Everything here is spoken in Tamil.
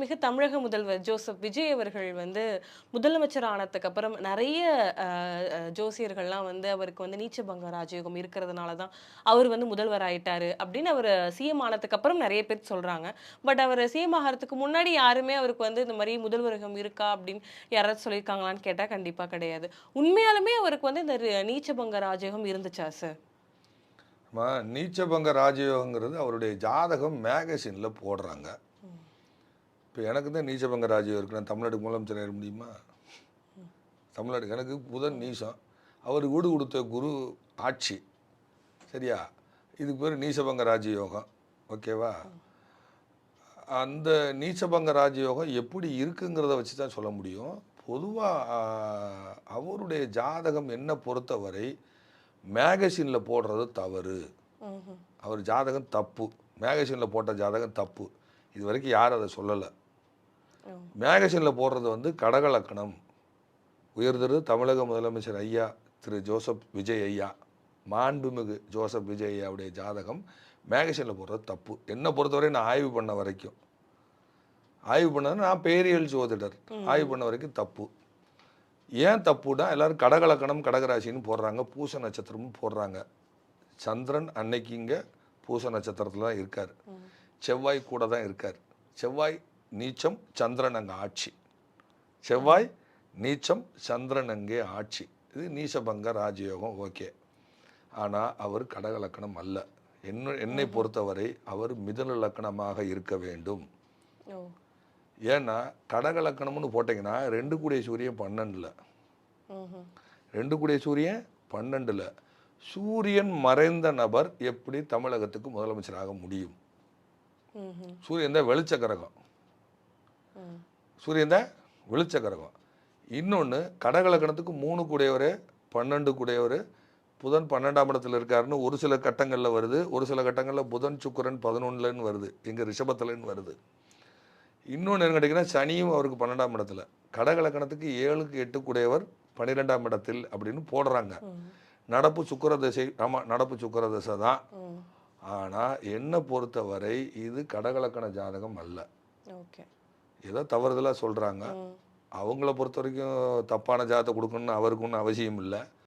மிக தமிழக முதல்வர் ஜோசப் விஜய் அவர்கள் வந்து முதலமைச்சர் ஆனதுக்கு அப்புறம் நிறைய ஜோசியர்கள்லாம் வந்து அவருக்கு வந்து நீச்சபங்க ராஜயோகம் இருக்கிறதுனால தான் அவர் வந்து முதல்வர் ஆயிட்டாரு அப்படின்னு அவர் சிஎம் ஆனதுக்கு அப்புறம் நிறைய பேர் சொல்றாங்க. பட் அவர் சிஎம் ஆகிறதுக்கு முன்னாடி யாருமே அவருக்கு வந்து இந்த மாதிரி முதல்வரகம் இருக்கா அப்படின்னு யாராவது சொல்லியிருக்காங்களான்னு கேட்டா கண்டிப்பா கிடையாது. உண்மையாலுமே அவருக்கு வந்து இந்த நீச்சபங்க ராஜயோகம் இருந்துச்சா சார்? நீச்சபங்க ராஜயோகங்கிறது அவருடைய ஜாதகம் மேகசினில் போடுறாங்க. இப்போ எனக்கு தான் நீச்சபங்க ராஜயோகம் இருக்கு. நான் தமிழ்நாட்டுக்கு முதலமைச்சர் ஆயிட முடியுமா? தமிழ்நாடு எனக்கு புதன் நீசம், அவர் வீடு கொடுத்த குரு ஆட்சி, சரியா? இதுக்கு பேர் நீச்சபங்க ராஜயோகம். ஓகேவா? அந்த நீச்சபங்க ராஜயோகம் எப்படி இருக்குங்கிறத வச்சு தான் சொல்ல முடியும். பொதுவாக அவருடைய ஜாதகம் என்ன பொறுத்தவரை மேகசினில் போடுறது தவறு. அவர் ஜாதகம் தப்பு, மேகசினில் போட்ட ஜாதகம் தப்பு. இது வரைக்கும் யாரும் அதை சொல்லலை. மேகசினில் போடுறது வந்து கடகலக்கணம். உயர்திரு தமிழக முதலமைச்சர் ஐயா திரு ஜோசப் விஜய் ஐயா, மாண்புமிகு ஜோசப் விஜய் ஐயாவுடைய ஜாதகம் மேகசினில் போடுறது தப்பு. என்னை பொறுத்தவரை நான் ஆய்வு பண்ண வரைக்கும், ஆய்வு பண்ணது நான் பேரியல் ஜோதிடர், ஆய்வு பண்ண வரைக்கும் தப்பு. ஏன் தப்புனா, எல்லாரும் கடகலக்கணம் கடகராசின்னு போடுறாங்க, பூச நட்சத்திரமும் போடுறாங்க. சந்திரன் அன்னைக்கு இங்கே பூச நட்சத்திரத்தில் தான் இருக்கார், செவ்வாய் கூட தான் இருக்கார். செவ்வாய் நீச்சம், சந்திரன் அங்கே ஆட்சி. செவ்வாய் நீச்சம், சந்திரன் அங்கே ஆட்சி. இது நீசபங்க ராஜயோகம். ஓகே. ஆனால் அவர் கடகலக்கணம் அல்ல. என்னை பொறுத்தவரை அவர் மிதுன லக்கணமாக இருக்க வேண்டும். ஏன்னா கடகலக்கணம்னு போட்டிங்கன்னா 2 கூடிய சூரியன் 12ல், 2 கூடிய சூரியன் 12ல். சூரியன் மறைந்த நபர் எப்படி தமிழகத்துக்கு முதலமைச்சராக முடியும்? சூரியன் தான் வெளிச்ச கிரகம், சூரியன் தான் வெளிச்ச கிரகம். இன்னொன்று, கடகலக்கணத்துக்கு 3 கூடையவர் 12 கூடையவர் புதன் 12ஆம் இடத்துல இருக்காருன்னு ஒரு சில கட்டங்களில் வருது, ஒரு சில கட்டங்களில் புதன் சுக்கிரன் 11லன்னு வருது, இங்கே ரிஷபத்திலன்னு வருது. இன்னொன்று என்ன கேட்டிங்கன்னா, சனியும் அவருக்கு 12ஆம் இடத்துல. கடகலக்கணத்துக்கு 7க்கு 8 கூடையவர் 12ஆம் இடத்தில் அப்படின்னு போடுறாங்க. நடப்பு சுக்கிர தசை, ஆமாம் நடப்பு சுக்கிர தசை தான். ஆனால் என்னை பொறுத்தவரை இது கடகலக்கண ஜாதகம் அல்ல. ஏதோ தவறுதலாக சொல்கிறாங்க. அவங்கள பொறுத்த வரைக்கும் தப்பான ஜாதகத்தை கொடுக்கணும்னு அவருக்கு ஒன்றும் அவசியம் இல்லை.